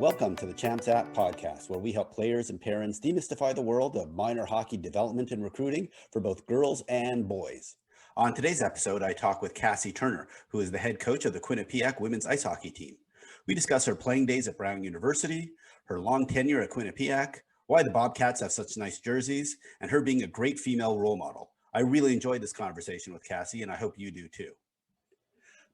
Welcome to the Champs App podcast, where we help players and parents demystify the world of minor hockey development and recruiting for both girls and boys. On today's episode, I talk with Cassie Turner, who is the head coach of the Quinnipiac women's ice hockey team. We discuss her playing days at Brown University, her long tenure at Quinnipiac, why the Bobcats have such nice jerseys, and her being a great female role model. I really enjoyed this conversation with Cassie, and I hope you do too.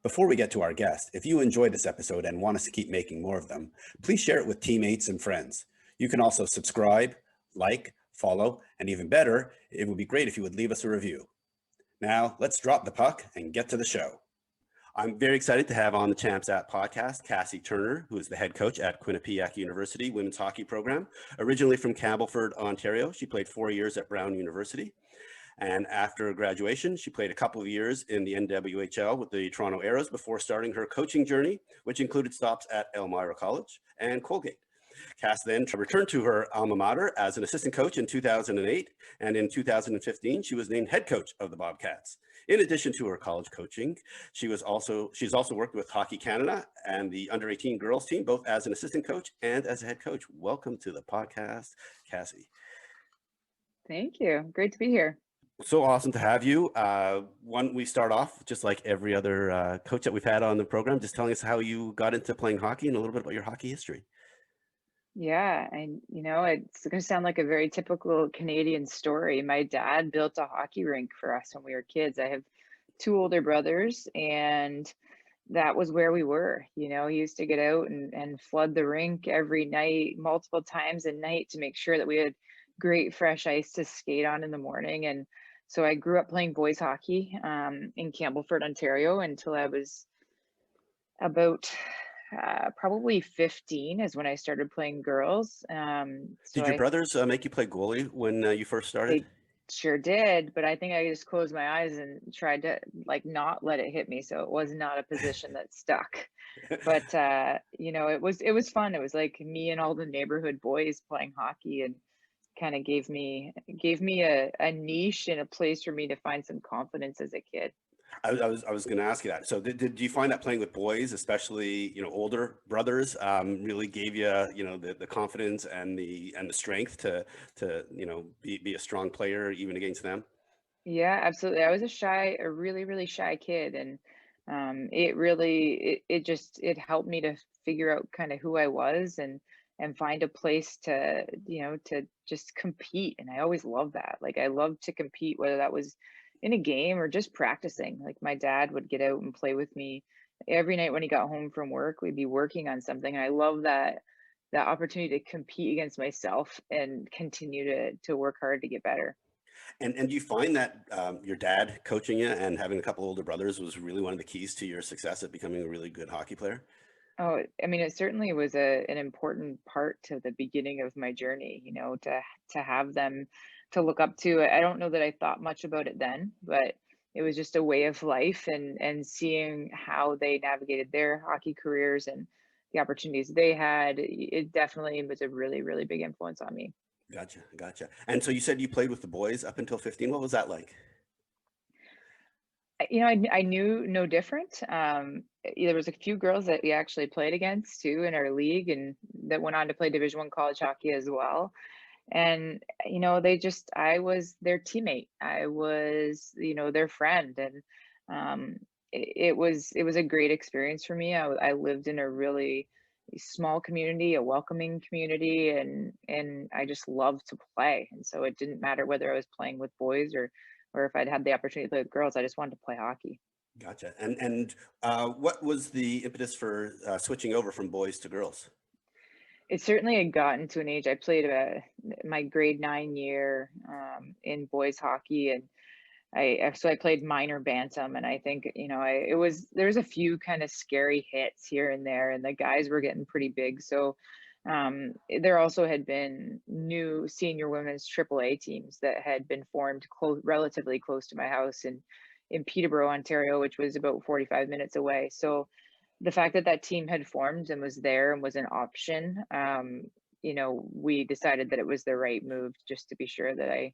Before we get to our guest, if you enjoyed this episode and want us to keep making more of them, please share it with teammates and friends. You can also subscribe, like, follow, and even better, it would be great if you would leave us a review. Now, let's drop the puck and get to the show. I'm very excited to have on the Champs App podcast, Cassie Turner, who is the head coach at Quinnipiac University women's hockey program. Originally from Campbellford, Ontario, she played 4 years at Brown University. And after graduation, she played a couple of years in the NWHL with the Toronto Arrows before starting her coaching journey, which included stops at Elmira College and Colgate. Cass then returned to her alma mater as an assistant coach in 2008, and in 2015, she was named head coach of the Bobcats. In addition to her college coaching, she's also worked with Hockey Canada and the under-18 girls team, both as an assistant coach and as a head coach. Welcome to the podcast, Cassie. Thank you. Great to be here. So awesome to have you. We start off just like every other coach that we've had on the program, just telling us how you got into playing hockey and a little bit about your hockey history. Yeah, and it's going to sound like a very typical Canadian story. My dad built a hockey rink for us when we were kids. I have two older brothers, and that was where we were. He used to get out and flood the rink every night, multiple times a night, to make sure that we had great fresh ice to skate on in the morning. And so I grew up playing boys hockey in Campbellford, Ontario, until I was about probably 15 is when I started playing girls. Did your brothers make you play goalie when you first started? They sure did, but I think I just closed my eyes and tried to not let it hit me. So it was not a position that stuck. But it was fun. It was like me and all the neighborhood boys playing hockey, and kind of gave me a niche and a place for me to find some confidence as a kid. I was going to ask you that. So did you find that playing with boys, especially older brothers, really gave you the confidence and the strength to be a strong player even against them? Yeah, absolutely. I was a really, really shy kid, and it helped me to figure out kind of who I was and find a place to just compete. And I always loved that. I loved to compete, whether that was in a game or just practicing. My dad would get out and play with me every night when he got home from work. We'd be working on something, and I love that opportunity to compete against myself and continue to work hard to get better. And do you find that your dad coaching you and having a couple older brothers was really one of the keys to your success at becoming a really good hockey player? Oh, I mean, it certainly was an important part to the beginning of my journey, to have them to look up to. I don't know that I thought much about it then, but it was just a way of life, and seeing how they navigated their hockey careers and the opportunities they had. It definitely was a really, really big influence on me. Gotcha. And so you said you played with the boys up until 15. What was that like? I knew no different. There was a few girls that we actually played against too in our league, and that went on to play Division I college hockey as well. And I was their teammate. I was their friend, and it was a great experience for me. I lived in a really small community, a welcoming community, and I just loved to play. And so it didn't matter whether I was playing with boys or if I'd had the opportunity to play with girls. I just wanted to play hockey. Gotcha. And what was the impetus for switching over from boys to girls? It certainly had gotten to an age. I played my grade 9 year in boys hockey, and I played minor bantam, and I think there was a few kind of scary hits here and there, and the guys were getting pretty big. So there also had been new senior women's AAA teams that had been formed relatively close to my house in Peterborough, Ontario, which was about 45 minutes away. So the fact that team had formed and was there and was an option, we decided that it was the right move, just to be sure that I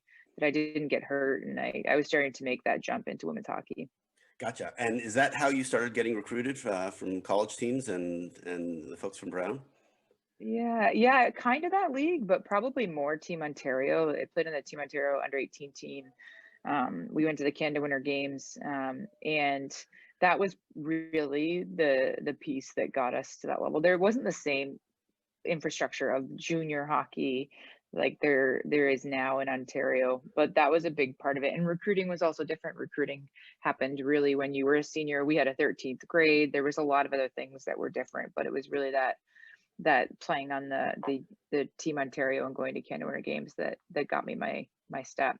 didn't get hurt, and I was starting to make that jump into women's hockey. Gotcha. And is that how you started getting recruited from college teams and the folks from Brown? Yeah, kind of that league, but probably more Team Ontario. I played in the Team Ontario under 18 team. We went to the Canada Winter Games, and that was really the piece that got us to that level. There wasn't the same infrastructure of junior hockey like there is now in Ontario, but that was a big part of it. And recruiting was also different. Recruiting happened really when you were a senior. We had a 13th grade. There was a lot of other things that were different, but it was really that playing on the Team Ontario and going to Canada Winter Games that got me my step.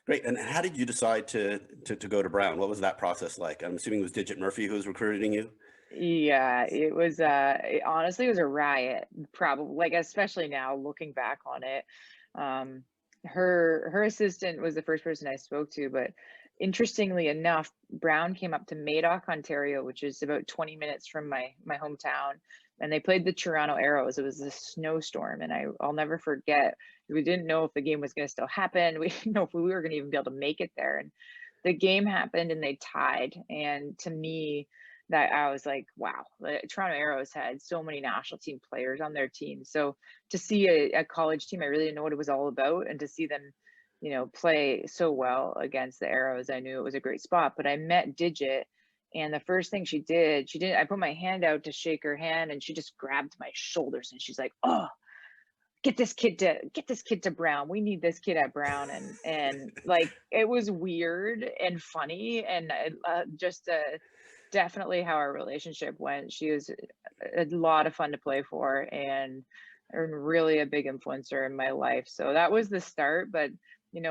Great. And how did you decide to go to Brown? What was that process like? I'm assuming it was Digit Murphy who was recruiting you. Yeah, it was honestly it was a riot, probably, like, especially now looking back on it. Um her assistant was the first person I spoke to, but interestingly enough, Brown came up to Madoc, Ontario, which is about 20 minutes from my hometown, and they played the Toronto Arrows. It was a snowstorm, and I'll never forget. We didn't know if the game was going to still happen. We didn't know if we were going to even be able to make it there. And the game happened and they tied. And to me, that I was like, wow, the Toronto Arrows had so many national team players on their team. So to see a college team, I really didn't know what it was all about. And to see them, play so well against the Arrows, I knew it was a great spot. But I met Digit, and the first thing I put my hand out to shake her hand, and she just grabbed my shoulders and she's like, oh, get this kid to Brown. We need this kid at Brown. And like, it was weird and funny, and just definitely how our relationship went. She was a lot of fun to play for, and really a big influencer in my life. So that was the start. But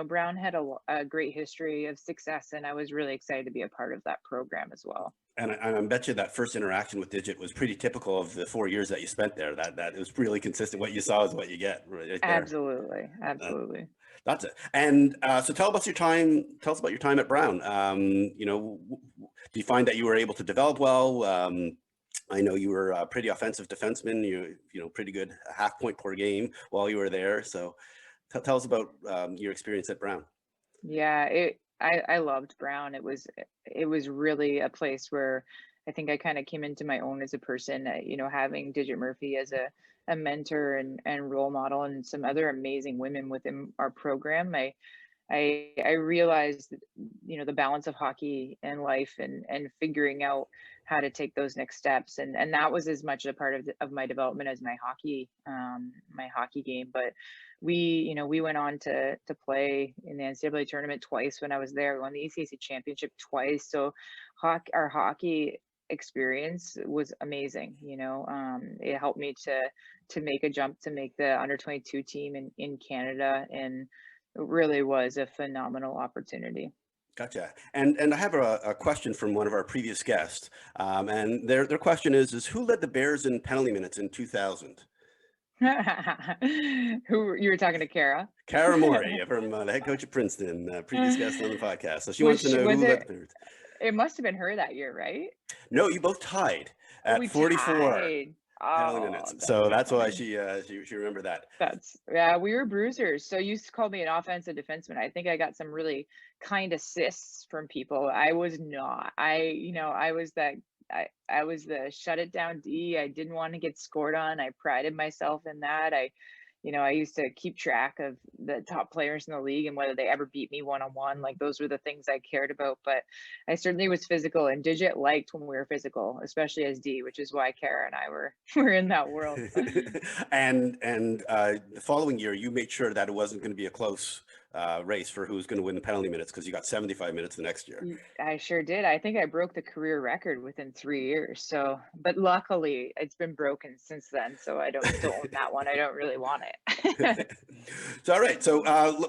Brown had a great history of success, and I was really excited to be a part of that program as well. And I bet you that first interaction with Digit was pretty typical of the 4 years that you spent there. That it was really consistent. What you saw is what you get right there. Absolutely, Uh, absolutely. that's it. And so tell us about your time at Brown. Do you find that you were able to develop well? I know you were a pretty offensive defenseman. Pretty good half point per game while you were there. So tell us about your experience at Brown. Yeah, I loved Brown. It was really a place where I think I kind of came into my own as a person. Having Digit Murphy as a mentor and role model, and some other amazing women within our program. I realized, the balance of hockey and life, and figuring out how to take those next steps, and that was as much a part of my development as my hockey game. But we went on to play in the NCAA tournament twice when I was there. We won the ECAC championship twice. So our hockey experience was amazing. It helped me to make a jump to make the under 22 team in Canada, and it really was a phenomenal opportunity. Gotcha. And I have a question from one of our previous guests, and their question is who led the Bears in penalty minutes in 2000? Who you were talking to, Kara? Kara Morey, from the head coach of Princeton, previous guest on the podcast. So she wants to know Was who led it? the Bears. It must have been her that year, right? No, you both tied at We 44 tied. penalty Oh, minutes. that's So so that's why funny. she remembered that. Yeah, we were bruisers. So you used to call me an offensive defenseman. I think I got some really kind assists from people. I was not. I was I was the shut it down D. I didn't want to get scored on. I prided myself in that. I used to keep track of the top players in the league and whether they ever beat me one on one. Like, those were the things I cared about. But I certainly was physical, and Digit liked when we were physical, especially as D, which is why Kara and I were in that world. And the following year, you made sure that it wasn't going to be a close race for who was going to win the penalty minutes because you got 75 minutes the next year. I sure did. I think I broke the career record within 3 years. So, but luckily it's been broken since then. So I don't still own that one. I don't really want it. So all right, so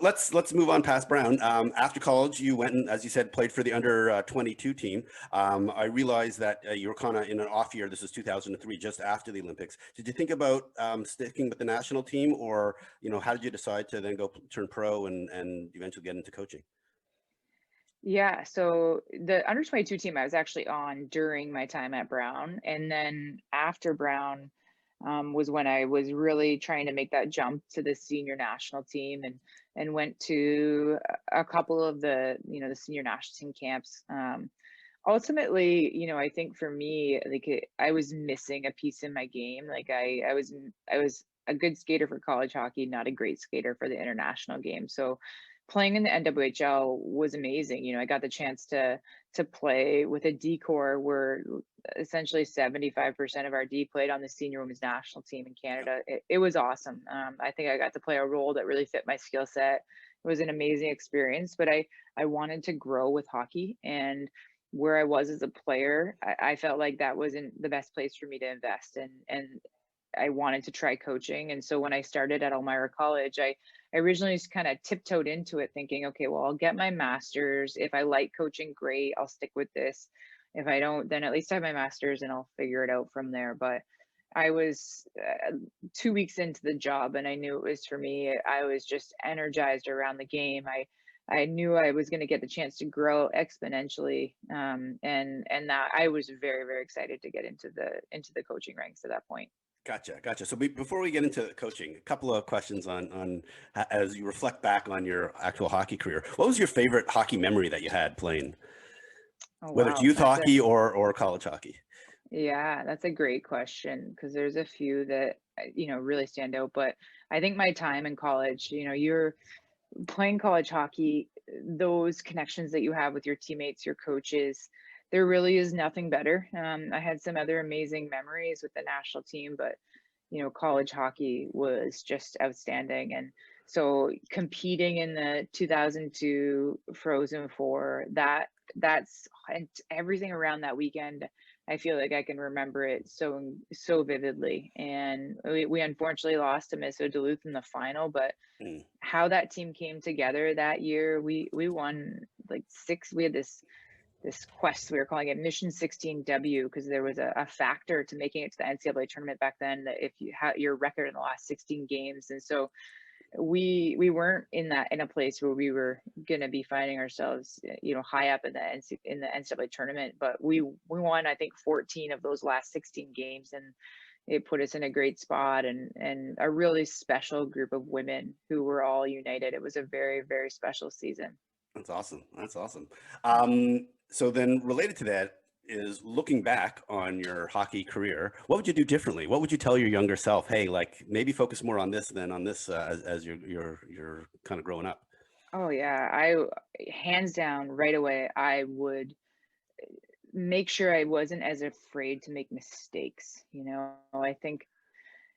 let's move on past Brown. After college, you went and, as you said, played for the under 22 team. I realized that you were kind of in an off year. This is 2003, just after the Olympics. Did you think about sticking with the national team, or how did you decide to then go turn pro and eventually get into coaching? Yeah, so the under 22 team I was actually on during my time at Brown. And then after Brown, was when I was really trying to make that jump to the senior national team, and went to a couple of the senior national team camps. ultimately, I think for me, like I was missing a piece in my game. Like I was a good skater for college hockey, not a great skater for the international game. So playing in the NWHL was amazing. I got the chance to play with a D corps where essentially 75% of our D played on the senior women's national team in Yep. Canada. It was awesome. I think I got to play a role that really fit my skill set. It was an amazing experience, but I wanted to grow with hockey, and where I was as a player, I felt like that wasn't the best place for me to invest, and I wanted to try coaching. And so when I started at Elmira College, I originally just kind of tiptoed into it thinking, okay, well, I'll get my master's. If I like coaching, great, I'll stick with this. If I don't, then at least I have my master's and I'll figure it out from there. But I was 2 weeks into the job and I knew it was for me. I was just energized around the game. I knew I was going to get the chance to grow exponentially, and that I was very, very excited to get into the coaching ranks at that point. Gotcha. So before we get into coaching, a couple of questions as you reflect back on your actual hockey career. What was your favorite hockey memory that you had playing, Oh whether it's wow, youth hockey or college hockey? yeah, that's a great question because there's a few that really stand out. But I think my time in college, you're playing college hockey, those connections that you have with your teammates, your coaches, there really is nothing better. I had some other amazing memories with the national team, but college hockey was just outstanding. And so competing in the 2002 Frozen Four, that's and everything around that weekend. I feel like I can remember it so vividly. And we unfortunately lost to Minnesota Duluth in the final, but Mm, how that team came together that year, we won like six. We had this quest, we were calling it Mission 16W, because there was a factor to making it to the NCAA tournament back then, that if you had your record in the last 16 games. And so we weren't in a place where we were going to be finding ourselves high up in the NCAA tournament, but we won, I think, 14 of those last 16 games, and it put us in a great spot, and a really special group of women who were all united. It was a very, very special season. that's awesome. So then related to that is looking back on your hockey career, what would you do differently? What would you tell your younger self? Hey, like maybe focus more on this than on this as you're kind of growing up. Oh yeah, I hands down right away, I would make sure I wasn't as afraid to make mistakes. I think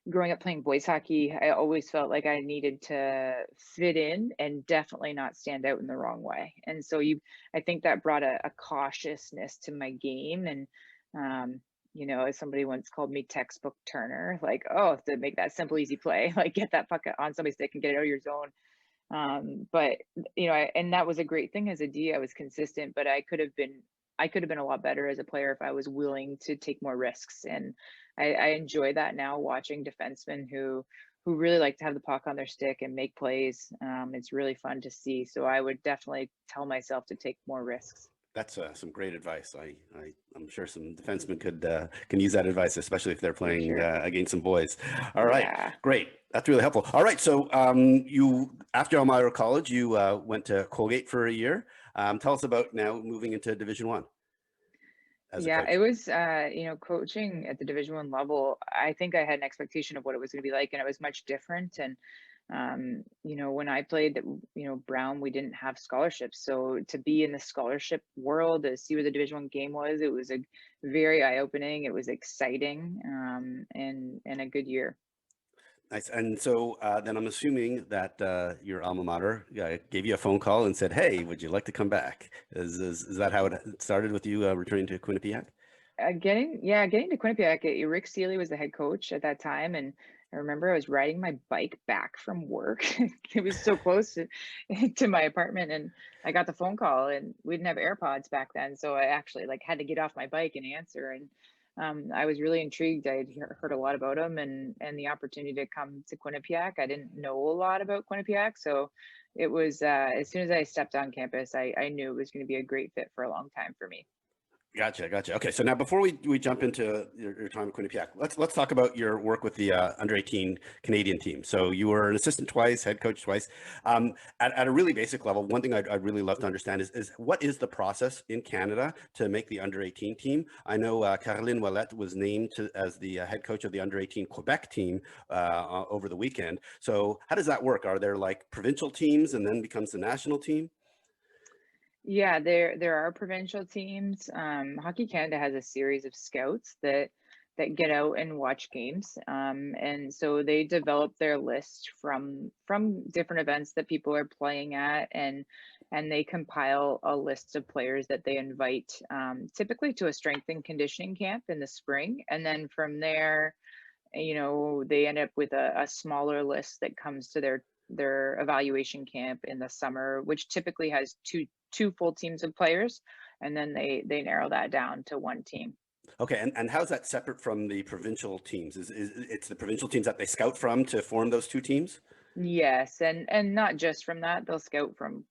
growing up playing boys hockey, I always felt like I needed to fit in and definitely not stand out in the wrong way. And so I think that brought a cautiousness to my game. And, as somebody once called me textbook Turner, like, oh, to make that simple, easy play, like get that puck on somebody's stick and get it out of your zone. But and that was a great thing as a D. I was consistent, but I could have been a lot better as a player if I was willing to take more risks. And I enjoy that now, watching defensemen who really like to have the puck on their stick and make plays. It's really fun to see. So I would definitely tell myself to take more risks. That's some great advice. I'm sure some defensemen can use that advice, especially if they're For playing sure. against some boys. All right, Yeah. great. That's really helpful. All right, so you after Elmira College, you went to Colgate for a year. Tell us about now moving into Division One as a Yeah, it coach. was, coaching at the Division 1 level. I think I had an expectation of what it was going to be like, and it was much different. And when I played, Brown, we didn't have scholarships, so to be in the scholarship world, to see what the Division 1 game was, it was a very eye opening. It was exciting, and a good year. Nice. And so then I'm assuming that your alma mater gave you a phone call and said, "Hey, would you like to come back?" Is that how it started with you returning to Quinnipiac? Getting to Quinnipiac, Rick Seeley was the head coach at that time, and I remember I was riding my bike back from work. It was so close to my apartment, and I got the phone call, and we didn't have AirPods back then, so I actually like had to get off my bike and answer. And I was really intrigued. I'd heard a lot about him, and the opportunity to come to Quinnipiac. I didn't know a lot about Quinnipiac, so it was as soon as I stepped on campus, I knew it was going to be a great fit for a long time for me. Gotcha, gotcha. Okay, so now before we jump into your time at Quinnipiac, let's talk about your work with the under 18 Canadian team. So you were an assistant twice, head coach twice. At a really basic level, one thing I'd really love to understand is what is the process in Canada to make the under 18 team? I know Caroline Ouellette was named as the head coach of the under 18 Quebec team over the weekend. So how does that work? Are there like provincial teams and then becomes the national team? Yeah, there are provincial teams. Hockey Canada has a series of scouts that get out and watch games, and so they develop their list from different events that people are playing at, and they compile a list of players that they invite, typically to a strength and conditioning camp in the spring, and then from there, they end up with a smaller list that comes to their evaluation camp in the summer, which typically has two full teams of players, and then they narrow that down to one team. Okay, and how's that separate from the provincial teams? Is it's the provincial teams that they scout from to form those two teams? Yes, and not just from that, they'll scout from,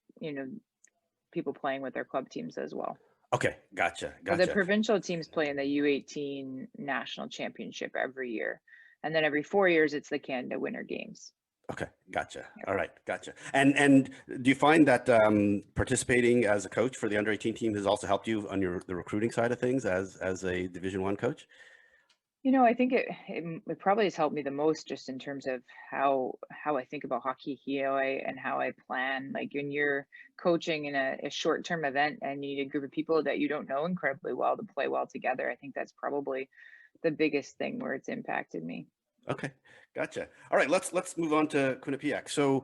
people playing with their club teams as well. Okay, gotcha, But the gotcha. provincial teams play in the U18 national championship every year. And then every 4 years, it's the Canada Winter Games. Okay, gotcha. Yep. All right, gotcha. And do you find that participating as a coach for the under 18 team has also helped you on the recruiting side of things as a Division One coach? I think it probably has helped me the most just in terms of how I think about hockey, and how I plan. Like when you're coaching in a short-term event and you need a group of people that you don't know incredibly well to play well together, I think that's probably the biggest thing where it's impacted me. Okay, gotcha. All right, let's move on to Quinnipiac. So,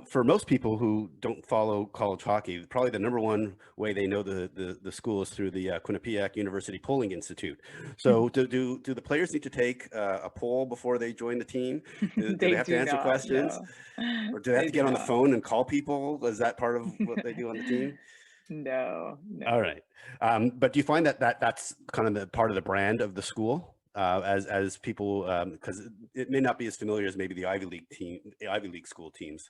for most people who don't follow college hockey, probably the number one way they know the school is through the Quinnipiac University Polling Institute. So, do the players need to take a poll before they join the team? Do they They have to do answer not, questions, no. or do they have They to do get on the not. phone and call people? Is that part of what they do on the team? No, All no. right. But do you find that's kind of the part of the brand of the school as people because it may not be as familiar as maybe the Ivy League school teams.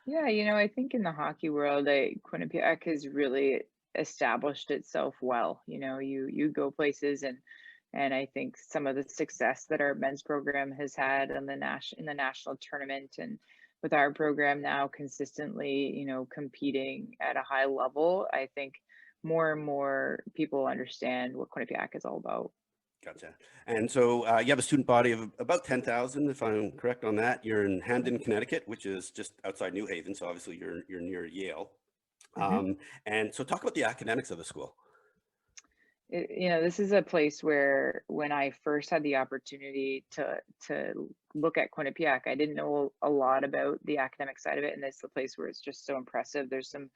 Yeah, I think in the hockey world, Quinnipiac has really established itself well. You go places, and I think some of the success that our men's program has had in the national tournament, and with our program now consistently, competing at a high level, I think more and more people understand what Quinnipiac is all about. Gotcha. And so you have a student body of about 10,000, if I'm correct on that. You're in Hamden, Connecticut, which is just outside New Haven. So obviously you're near Yale. Mhm. And so talk about the academics of the school. This is a place where when I first had the opportunity to look at Quinnipiac, I didn't know a lot about the academic side of it, and it's the place where it's just so impressive. There's some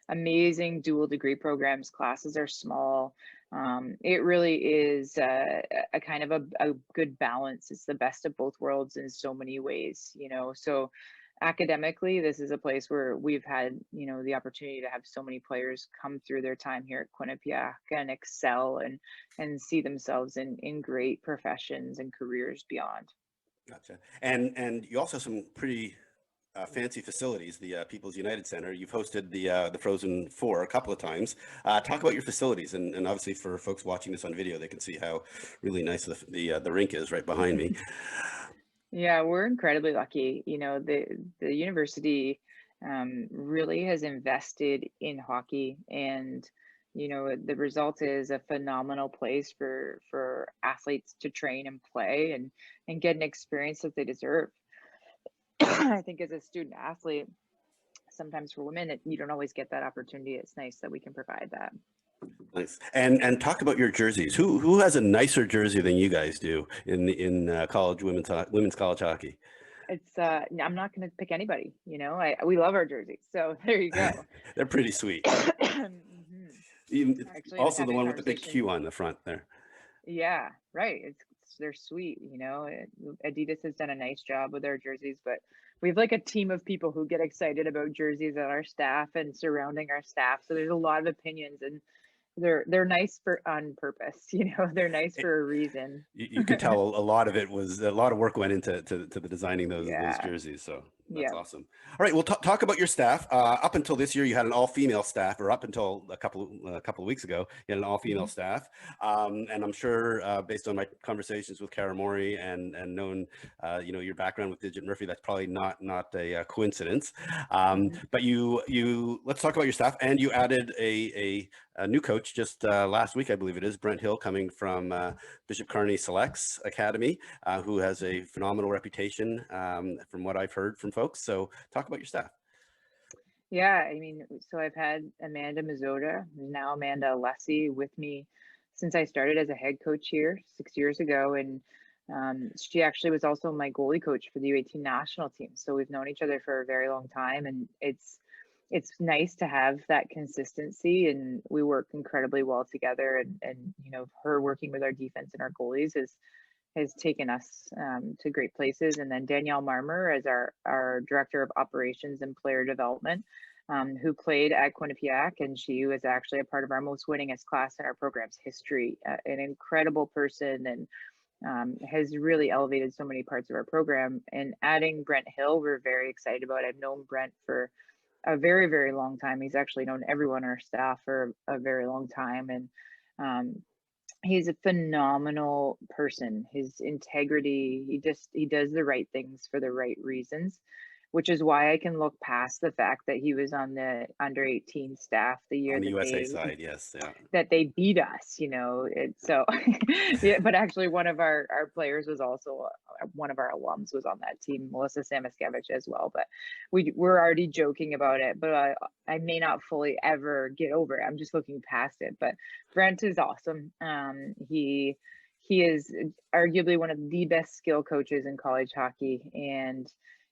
amazing dual degree programs. Classes are small. It really is a kind of a good balance. It's the best of both worlds in so many ways. So academically, this is a place where we've had, the opportunity to have so many players come through their time here at Quinnipiac and excel and see themselves in great professions and careers beyond. Gotcha. And you also have some pretty fancy facilities, the People's United Center. You've hosted the Frozen Four a couple of times. Talk about your facilities, and obviously for folks watching this on video, they can see how really nice the rink is right behind me. Yeah, we're incredibly lucky. The university really has invested in hockey, and the result is a phenomenal place for athletes to train and play and get an experience that they deserve. I think as a student athlete, sometimes for women, you don't always get that opportunity. It's nice that we can provide that. Nice. And talk about your jerseys. Who has a nicer jersey than you guys do in college women's college hockey? I'm not going to pick anybody. We love our jerseys, so there you go. They're pretty sweet. Mhm. Even, Actually, I was also the having a one with the big Q conversation. on the front there. Yeah, right. They're sweet. Adidas has done a nice job with our jerseys, but we have like a team of people who get excited about jerseys at our staff and surrounding our staff. So there's a lot of opinions, and they're nice for on purpose. They're nice for a reason. You could tell a lot of it was a lot of work went into the designing those Yeah. jerseys. So That's Yeah. awesome. All right, well, talk about your staff. Up until this year, you had an all-female staff, or up until a couple of weeks ago, you had an all-female Mhm. staff. And I'm sure, based on my conversations with Cara Mori and knowing, your background with Digit Murphy, that's probably not a coincidence. Mhm. But you let's talk about your staff. And you added a new coach just last week, I believe it is, Brent Hill, coming from Bishop Kearney Selects Academy, who has a phenomenal reputation, from what I've heard from folks. So talk about your staff. Yeah, I mean, so I've had Amanda Mazzotta, who's now Amanda Alessi, with me since I started as a head coach here 6 years ago, and she actually was also my goalie coach for the U18 national team. So we've known each other for a very long time, and it's nice to have that consistency, and we work incredibly well together. And her working with our defense and our goalies has taken us to great places. And then Danielle Marmer as our director of operations and player development, who played at Quinnipiac, and she was actually a part of our most winningest class in our program's history. An incredible person, and has really elevated so many parts of our program. And adding Brent Hill, we're very excited about. I've known Brent for a very, very long time. He's actually known everyone on our staff for a very long time. And um, he's a phenomenal person. His integrity, he does the right things for the right reasons, which is why I can look past the fact that he was on the under 18 staff the year On the USA side, yes, yeah. that they beat us, so yeah. But actually one of our players was also one of our alums was on that team, Melissa Samaskevich, as well. But we're already joking about it, but I may not fully ever get over it. I'm just looking past it. But Brent is awesome. He is arguably one of the best skill coaches in college hockey, and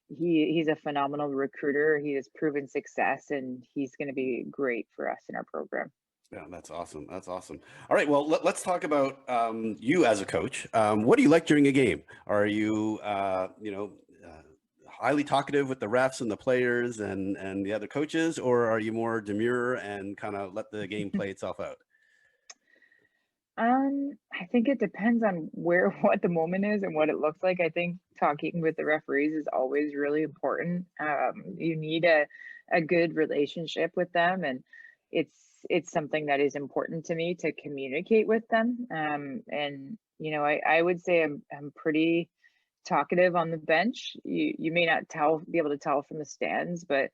he's a phenomenal recruiter. He has proven success, and he's going to be great for us in our program. Yeah, that's awesome. That's awesome. All right, well, let's talk about you as a coach. What do you like during a game? Are you, highly talkative with the refs and the players and the other coaches, or are you more demure and kind of let the game play itself out? I think it depends on where what the moment is and what it looks like. I think talking with the referees is always really important. You need a good relationship with them, and it's something that is important to me to communicate with them. And I would say I'm pretty talkative on the bench. You may not be able to tell from the stands, but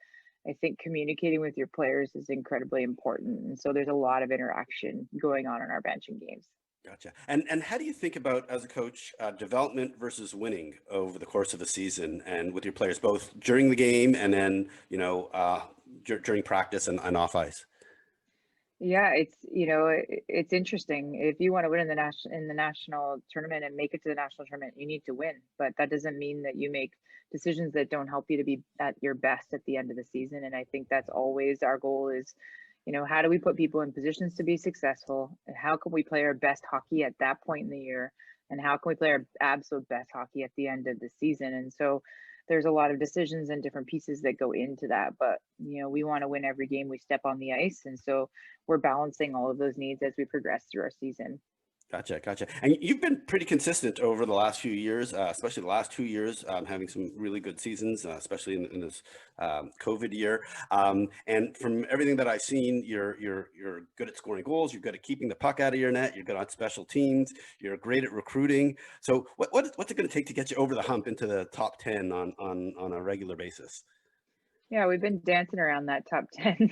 I think communicating with your players is incredibly important. And so there's a lot of interaction going on in our benching games. Gotcha. And how do you think about, as a coach, development versus winning over the course of the season and with your players, both during the game and then, during practice and off ice? Yeah, it's interesting. If you want to win in the national tournament and make it to the national tournament, you need to win. But that doesn't mean that you make decisions that don't help you to be at your best at the end of the season. And I think that's always our goal is, how do we put people in positions to be successful? And how can we play our best hockey at that point in the year? And how can we play our absolute best hockey at the end of the season? And so there's a lot of decisions and different pieces that go into that. But, we want to win every game we step on the ice. And so we're balancing all of those needs as we progress through our season. Gotcha, gotcha. And you've been pretty consistent over the last few years, especially the last 2 years, having some really good seasons, especially in this COVID year. And from everything that I've seen, you're good at scoring goals. You're good at keeping the puck out of your net. You're good on special teams. You're great at recruiting. So what's it going to take to get you over the hump into the top 10 on a regular basis? Yeah, we've been dancing around that top 10,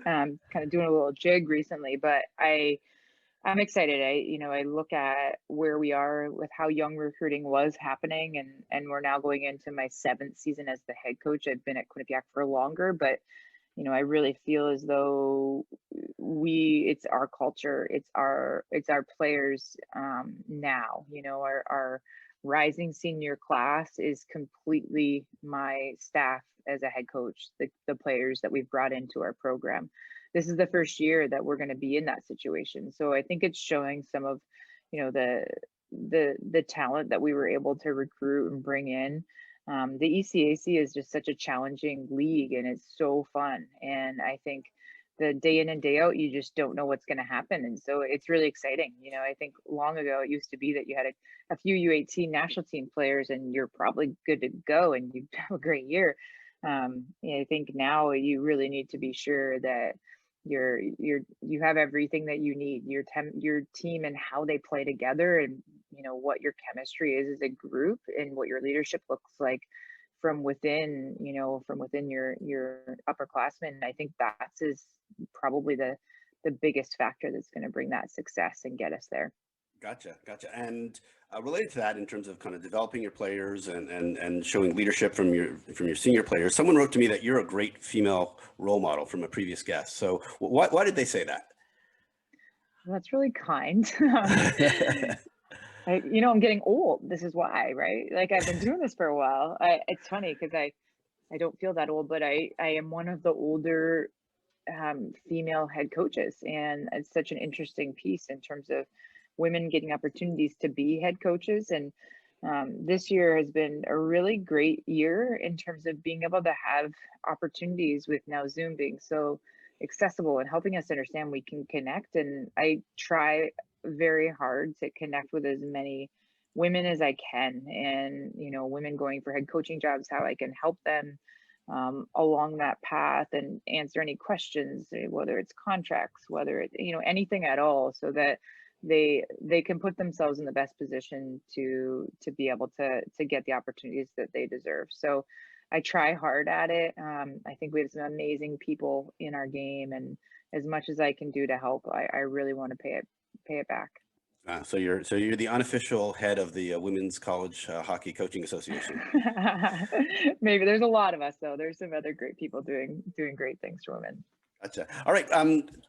kind of doing a little jig recently, but I'm excited. I look at where we are with how young recruiting was happening, and we're now going into my 7th season as the head coach. I've been at Quinnipiac for longer, but I really feel as though it's our culture, it's our players now. Our rising senior class is completely my staff as a head coach, the players that we've brought into our program. This is the first year that we're going to be in that situation. So I think it's showing some of, the talent that we were able to recruit and bring in. The ECAC is just such a challenging league, and it's so fun. And I think the day in and day out, you just don't know what's going to happen. And so it's really exciting. I think long ago it used to be that you had a few U18 national team players and you're probably good to go and you have a great year. I think now you really need to be sure that you have everything that you need, your team and how they play together, and what your chemistry is as a group, and what your leadership looks like from within, your upperclassmen. I think that's is probably the biggest factor that's going to bring that success and get us there. Gotcha. And related to that, in terms of kind of developing your players and showing leadership from your senior players, someone wrote to me that you're a great female role model from a previous guest. So why did they say that? Well, that's really kind. I'm getting old. This is why, right? Like, I've been doing this for a while. It's funny because I don't feel that old, but I am one of the older female head coaches, and it's such an interesting piece in terms of women getting opportunities to be head coaches. And this year has been a really great year in terms of being able to have opportunities, with now Zoom being so accessible and helping us understand we can connect. And I try very hard to connect with as many women as I can, and women going for head coaching jobs, how I can help them along that path and answer any questions, whether it's contracts, whether it's anything at all, so that they can put themselves in the best position to be able to get the opportunities that they deserve. So I try hard at it. I think we have some amazing people in our game, and as much as I can do to help, I really want to pay it back. So you're the unofficial head of the Women's College Hockey Coaching Association. Maybe. There's a lot of us, though. There's some other great people doing great things for women. Gotcha. All right.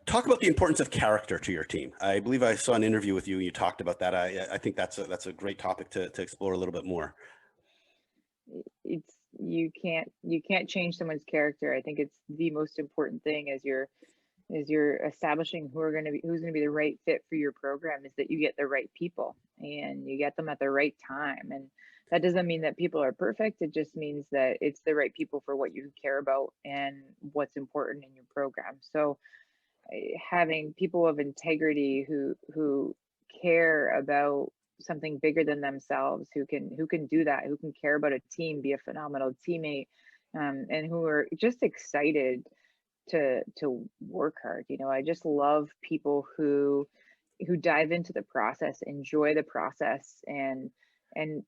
Talk about the importance of character to your team. I believe I saw an interview with you and you talked about that. I think that's a great topic to explore a little bit more. You can't change someone's character. I think it's the most important thing as you're establishing who's going to be the right fit for your program, is that you get the right people and you get them at the right time. And that doesn't mean that people are perfect. It just means that it's the right people for what you care about and what's important in your program. So having people of integrity who care about something bigger than themselves, who can do that, who can care about a team, be a phenomenal teammate, and who are just excited to work hard. I just love people who dive into the process, enjoy the process, and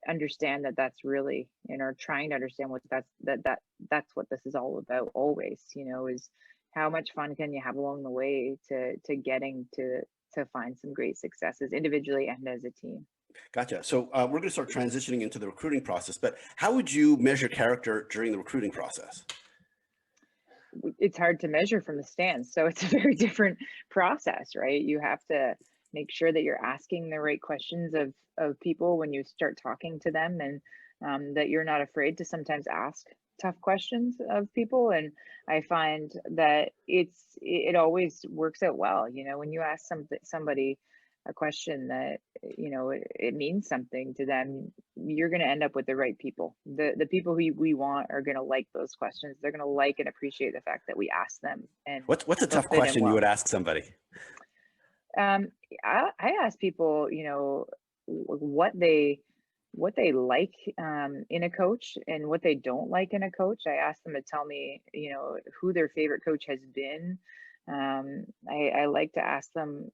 understand that that's really, are trying to understand what that's what this is all about always, is how much fun can you have along the way to getting to find some great successes individually and as a team. Gotcha. So we're going to start transitioning into the recruiting process, but how would you measure character during the recruiting process? It's hard to measure from the stands. So it's a very different process, right? You have to make sure that you're asking the right questions of people when you start talking to them, and that you're not afraid to sometimes ask tough questions of people. And I find that it always works out well. When you ask somebody a question that it means something to them, you're going to end up with the right people. The people who we want are going to like those questions. They're going to like and appreciate the fact that we ask them. And what's a tough question you would ask somebody? I ask people, what they like in a coach and what they don't like in a coach. I ask them to tell me, who their favorite coach has been. I like to ask them,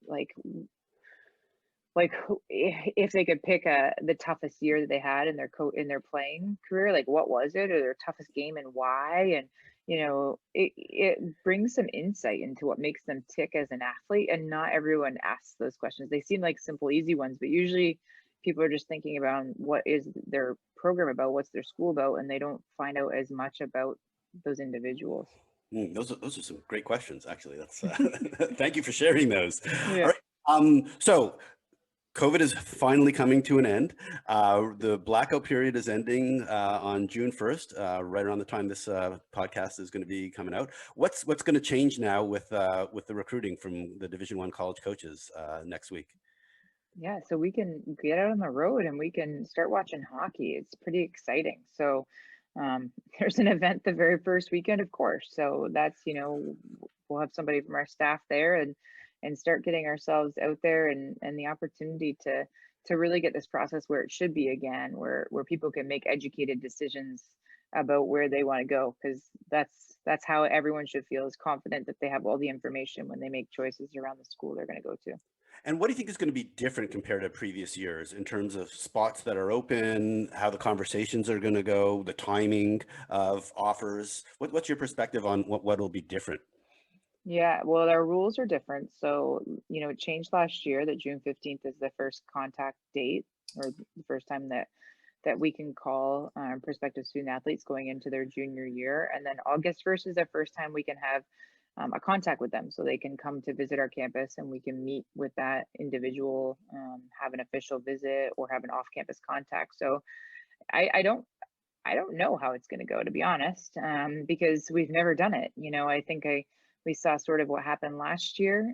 if they could pick the toughest year that they had in their playing career, like what was it, or their toughest game and why. And it brings some insight into what makes them tick as an athlete. And not everyone asks those questions. They seem like simple, easy ones, but usually people are just thinking about what is their program about, what's their school about, and they don't find out as much about those individuals. Those are some great questions, actually. That's thank you for sharing those. Yeah. All right. So COVID is finally coming to an end. The blackout period is ending on June 1st, right around the time this podcast is going to be coming out. What's going to change now with the recruiting from the Division I college coaches next week? Yeah, so we can get out on the road and we can start watching hockey. It's pretty exciting. So there's an event the very first weekend, of course. So that's, we'll we'll have somebody from our staff there and start getting ourselves out there and the opportunity to really get this process where it should be again, where people can make educated decisions about where they want to go, because that's how everyone should feel, is confident that they have all the information when they make choices around the school they're going to go to. And what do you think is going to be different compared to previous years in terms of spots that are open, how the conversations are going to go, the timing of offers? What's your perspective on what will be different? Yeah, well, our rules are different. So, it changed last year that June 15th is the first contact date, or the first time that we can call prospective student athletes going into their junior year. And then August 1st is the first time we can have a contact with them, so they can come to visit our campus and we can meet with that individual, have an official visit or have an off-campus contact. So I don't know how it's going to go, to be honest, because we've never done it. I think we saw sort of what happened last year,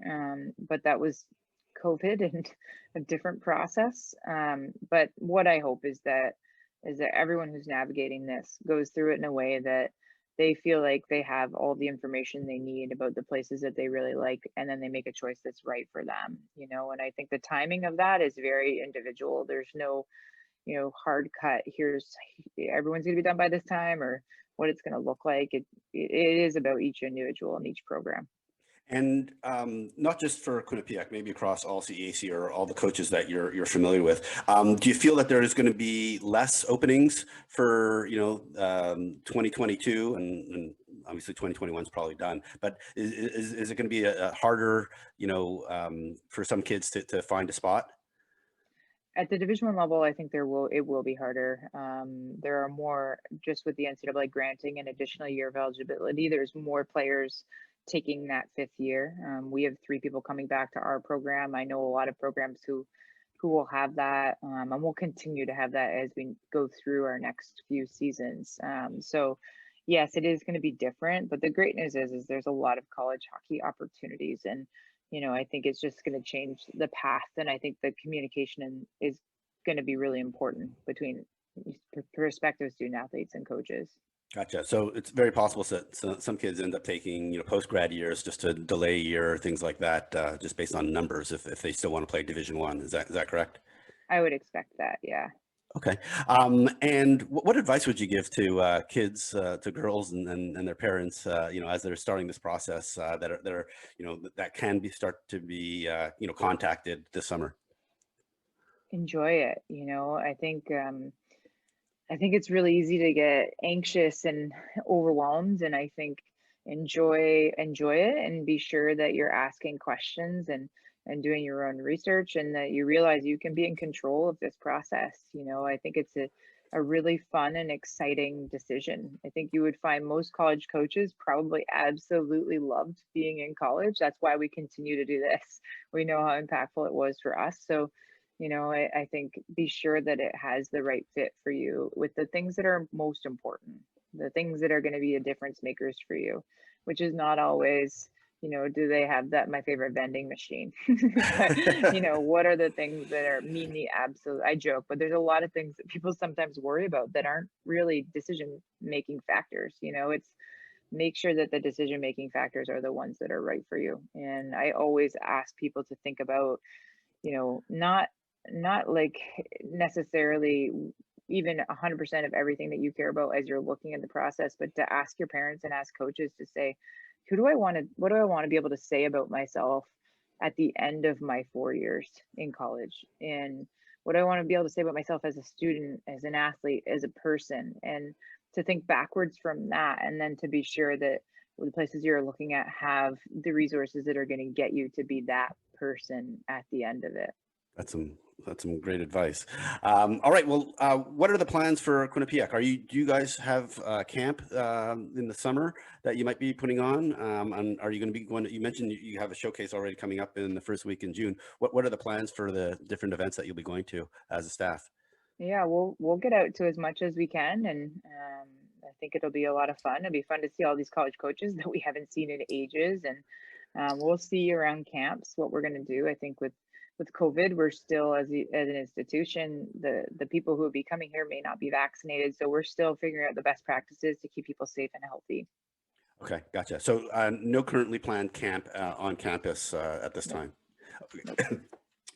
but that was COVID and a different process. But what I hope is that everyone who's navigating this goes through it in a way that they feel like they have all the information they need about the places that they really like, and then they make a choice that's right for them. And I think the timing of that is very individual. There's no hard cut, here's everyone's going to be done by this time, or what it's going to look like. It is about each individual and each program. And not just for Quinnipiac, maybe across all CAC or all the coaches that you're familiar with. Do you feel that there is going to be less openings for 2022 and obviously 2021 is probably done, but is it going to be a harder for some kids to find a spot? At the Division 1 level, I think it will be harder. There are more, just with the NCAA granting an additional year of eligibility, there's more players taking that fifth year. We have 3 people coming back to our program. I know a lot of programs who will have that, and we'll continue to have that as we go through our next few seasons. So yes, it is going to be different, but the great news is there's a lot of college hockey opportunities, and I think it's just going to change the path. And I think the communication is going to be really important between prospective student athletes and coaches. Gotcha. So it's very possible that some kids end up taking, post-grad years just to delay a year, things like that, just based on numbers, if they still want to play Division 1. Is that correct? I would expect that, yeah. Okay. And what advice would you give to kids, to girls and their parents, as they're starting this process, that can start to be, contacted this summer? Enjoy it. I think it's really easy to get anxious and overwhelmed, and I think enjoy it and be sure that you're asking questions and doing your own research, and that you realize you can be in control of this process. I think it's a really fun and exciting decision. I think you would find most college coaches probably absolutely loved being in college. That's why we continue to do this. We know how impactful it was for us. So I think be sure that it has the right fit for you with the things that are most important, the things that are going to be the difference makers for you, which is not always, do they have my favorite vending machine? But, what are the things that mean the absolute, I joke, but there's a lot of things that people sometimes worry about that aren't really decision-making factors. It's make sure that the decision-making factors are the ones that are right for you. And I always ask people to think about, not like necessarily even 100% of everything that you care about as you're looking at the process, but to ask your parents and ask coaches to say, what do I want to be able to say about myself at the end of my 4 years in college? And what do I want to be able to say about myself as a student, as an athlete, as a person? And to think backwards from that, and then to be sure that the places you're looking at have the resources that are going to get you to be that person at the end of it. That's some great advice. All right. Well, what are the plans for Quinnipiac? Do you guys have camp in the summer that you might be putting on? And are you going to be going? You mentioned you have a showcase already coming up in the first week in June. What are the plans for the different events that you'll be going to as a staff? Yeah, we'll get out to as much as we can, and I think it'll be a lot of fun. It'll be fun to see all these college coaches that we haven't seen in ages, and we'll see around camps what we're going to do. I think with COVID, we're still as an institution, the people who will be coming here may not be vaccinated, so we're still figuring out the best practices to keep people safe and healthy. Okay, gotcha. So no currently planned camp on campus at this Nope, time. nope.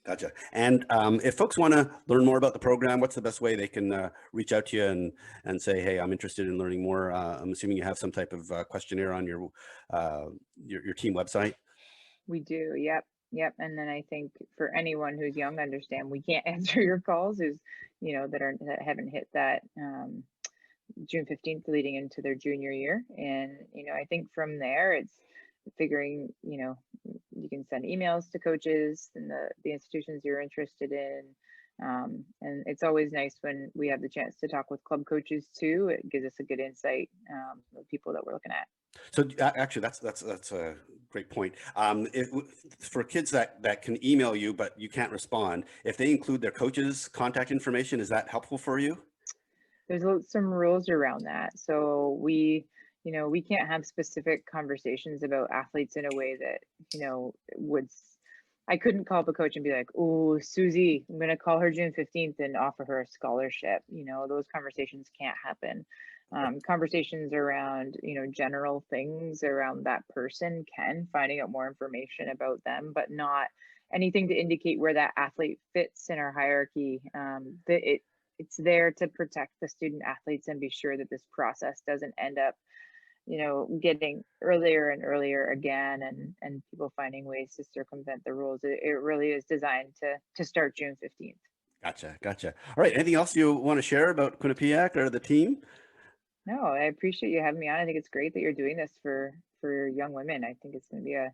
Gotcha. And if folks want to learn more about the program, what's the best way they can reach out to you and say, hey, I'm interested in learning more? I'm assuming you have some type of questionnaire on your team website. We do. Yep. Yep. And then I think for anyone who's young, understand we can't answer your calls who's, that haven't hit that June 15th leading into their junior year. And, I think from there it's figuring, you can send emails to coaches and the institutions you're interested in. And it's always nice when we have the chance to talk with club coaches too. It gives us a good insight of people that we're looking at. So actually, that's a great point. For kids that can email you but you can't respond, if they include their coach's contact information, is that helpful for you? There's some rules around that. So we can't have specific conversations about athletes in a way that, I couldn't call up a coach and be like, oh, Susie, I'm going to call her June 15th and offer her a scholarship. Those conversations can't happen. Conversations around, general things around that person finding out more information about them, but not anything to indicate where that athlete fits in our hierarchy. It's there to protect the student athletes and be sure that this process doesn't end up, getting earlier and earlier again, and people finding ways to circumvent the rules. It really is designed to start June 15th. Gotcha. All right. Anything else you want to share about Quinnipiac or the team? No, I appreciate you having me on. I think it's great that you're doing this for young women. I think it's going to be a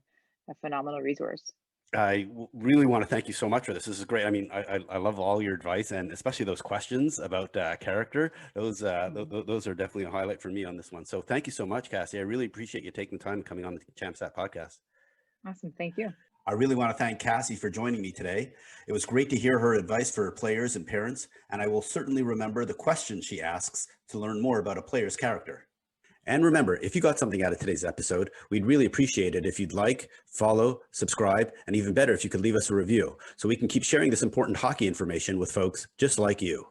phenomenal resource. I really want to thank you so much for this. This is great. I mean, I love all your advice, and especially those questions about character. Those those are definitely a highlight for me on this one. So thank you so much, Cassie. I really appreciate you taking the time coming on the ChampSat podcast. Awesome. Thank you. I really want to thank Cassie for joining me today. It was great to hear her advice for players and parents, and I will certainly remember the questions she asks to learn more about a player's character. And remember, if you got something out of today's episode, we'd really appreciate it if you'd like, follow, subscribe, and even better if you could leave us a review so we can keep sharing this important hockey information with folks just like you.